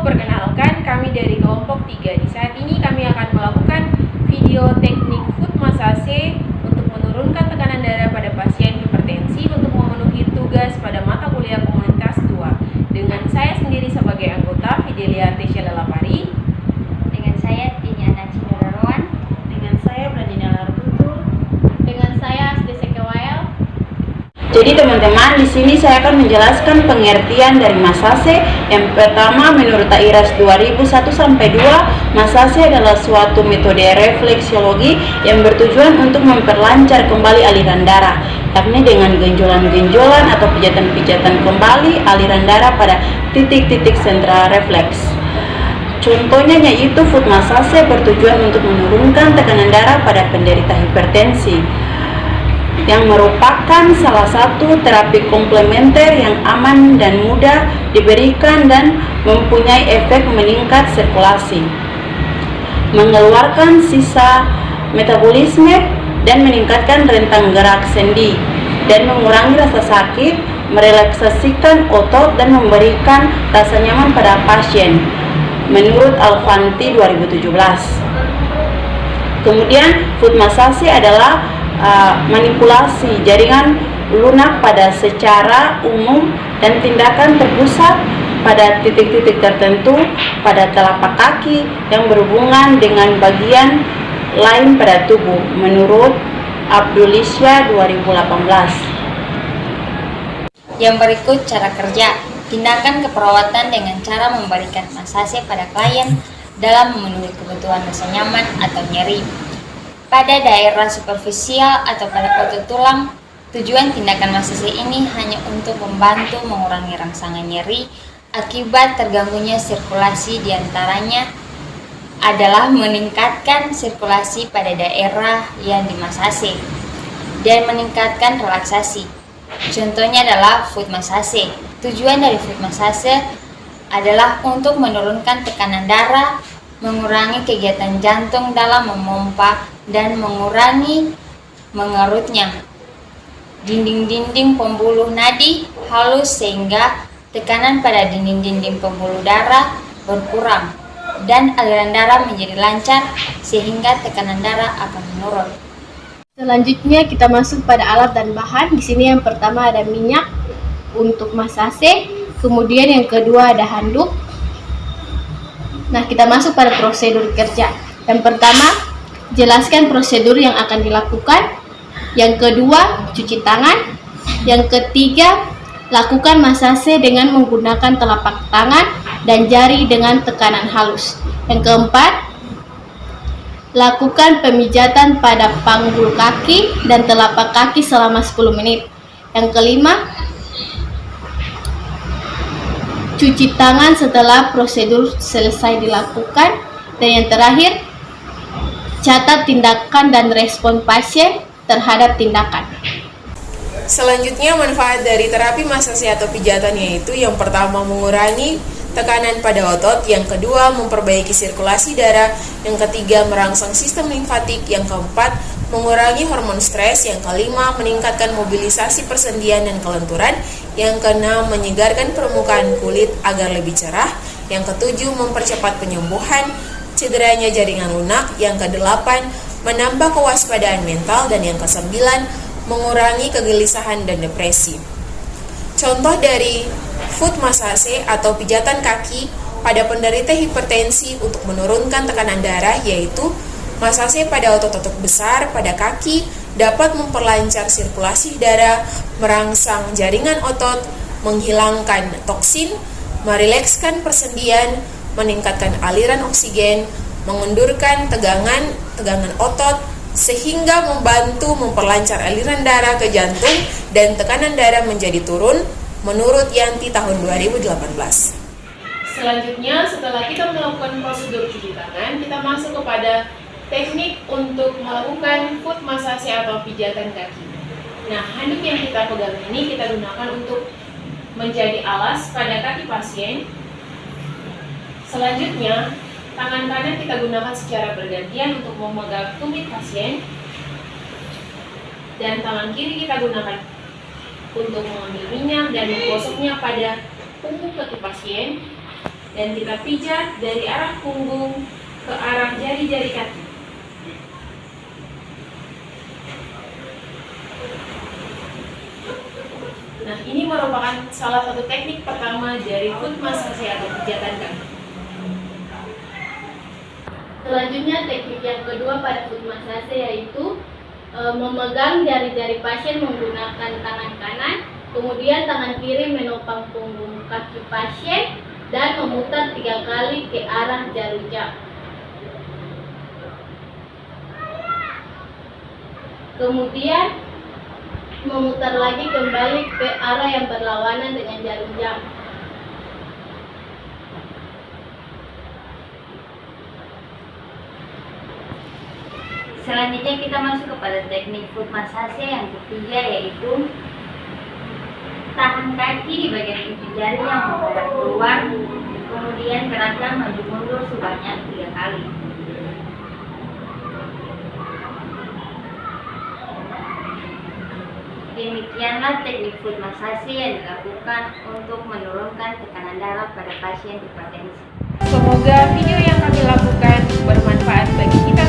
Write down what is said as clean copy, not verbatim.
perkenalkan, kami dari kelompok 3. Di saat ini kami akan melakukan video teknik foot massage untuk menurunkan tekanan darah pada pasien hipertensi untuk memenuhi tugas pada mata kuliah komunitas 2. Dengan saya sendiri sebagai anggota, Fidelia Artesia Lalapari. Dengan saya, Tini Anaci Nurawan. Dengan saya, Bradina Lartutur. Dengan saya, Asli Sekewayal. Jadi teman-teman, di sini saya akan menjelaskan pengertian dari massage. Yang pertama, menurut AIRAS 2001-2, massage adalah suatu metode refleksiologi yang bertujuan untuk memperlancar kembali aliran darah, yakni dengan genjolan-genjolan atau pijatan-pijatan kembali aliran darah pada titik-titik sentral refleks. Contohnya yaitu foot massage bertujuan untuk menurunkan tekanan darah pada penderita hipertensi, yang merupakan salah satu terapi komplementer yang aman dan mudah diberikan dan mempunyai efek meningkat sirkulasi, mengeluarkan sisa metabolisme dan meningkatkan rentang gerak sendi, dan mengurangi rasa sakit, merelaksasikan otot dan memberikan rasa nyaman pada pasien, menurut Alfanti 2017. Kemudian foot massage adalah manipulasi jaringan lunak pada secara umum dan tindakan terpusat pada titik-titik tertentu pada telapak kaki yang berhubungan dengan bagian lain pada tubuh, menurut Abdulisya 2018. Yang berikut cara kerja. Tindakan keperawatan dengan cara memberikan massage pada klien dalam memenuhi kebutuhan rasa nyaman atau nyeri pada daerah superficial atau pada otot tulang. Tujuan tindakan massage ini hanya untuk membantu mengurangi rangsangan nyeri akibat terganggunya sirkulasi, diantaranya adalah meningkatkan sirkulasi pada daerah yang dimassage dan meningkatkan relaksasi. Contohnya adalah foot massage. Tujuan dari foot massage adalah untuk menurunkan tekanan darah, mengurangi kegiatan jantung dalam memompa, dan mengurangi mengerutnya dinding-dinding pembuluh nadi halus sehingga tekanan pada dinding-dinding pembuluh darah berkurang dan aliran darah menjadi lancar sehingga tekanan darah akan menurun. Selanjutnya kita masuk pada alat dan bahan. Di sini yang pertama ada minyak untuk massage, kemudian yang kedua ada handuk. Nah, kita masuk pada prosedur kerja. Yang pertama, jelaskan prosedur yang akan dilakukan. Yang kedua, cuci tangan. Yang ketiga, lakukan massage dengan menggunakan telapak tangan dan jari dengan tekanan halus. Yang keempat, lakukan pemijatan pada panggul kaki dan telapak kaki selama 10 menit. Yang kelima, cuci tangan setelah prosedur selesai dilakukan. Dan yang terakhir, catat tindakan dan respon pasien terhadap tindakan. Selanjutnya, manfaat dari terapi massage atau pijatan yaitu yang pertama mengurangi tekanan pada otot, yang kedua memperbaiki sirkulasi darah, yang ketiga merangsang sistem limfatik, yang keempat mengurangi hormon stres, yang kelima meningkatkan mobilisasi persendian dan kelenturan, yang keenam menyegarkan permukaan kulit agar lebih cerah, yang ketujuh mempercepat penyembuhan cederanya jaringan lunak, yang kedelapan menambah kewaspadaan mental, dan yang kesembilan mengurangi kegelisahan dan depresi. Contoh dari foot massage atau pijatan kaki pada penderita hipertensi untuk menurunkan tekanan darah yaitu massage pada otot-otot besar pada kaki dapat memperlancar sirkulasi darah, merangsang jaringan otot, menghilangkan toksin, merilekskan persendian, meningkatkan aliran oksigen, mengendurkan tegangan otot, sehingga membantu memperlancar aliran darah ke jantung dan tekanan darah menjadi turun, menurut Yanti tahun 2018. Selanjutnya, setelah kita melakukan prosedur cuci tangan, kita masuk kepada teknik untuk melakukan foot massage atau pijatan kaki. Nah, handuk yang kita pegang ini kita gunakan untuk menjadi alas pada kaki pasien. Selanjutnya, tangan kanan kita gunakan secara bergantian untuk memegang tumit pasien, dan tangan kiri kita gunakan untuk mengambil minyak dan menggosoknya pada punggung kaki pasien. dan kita pijat dari arah punggung ke arah jari-jari kaki. Nah, ini merupakan salah satu teknik pertama dari foot massage atau pijatan kaki. Selanjutnya teknik yang kedua pada foot massage yaitu memegang jari-jari pasien menggunakan tangan kanan, kemudian tangan kiri menopang punggung kaki pasien dan memutar 3 kali ke arah jarum jam. Kemudian memutar lagi kembali ke arah yang berlawanan dengan jarum jam. Selanjutnya kita masuk kepada teknik foot massage yang ketiga, yaitu tahan kaki di bagian ujung jari yang menghadap keluar, kemudian gerakan maju mundur sebanyak 3 kali. Demikianlah teknik foot massage yang dilakukan untuk menurunkan tekanan darah pada pasien hipertensi. Semoga video yang kami lakukan bermanfaat bagi kita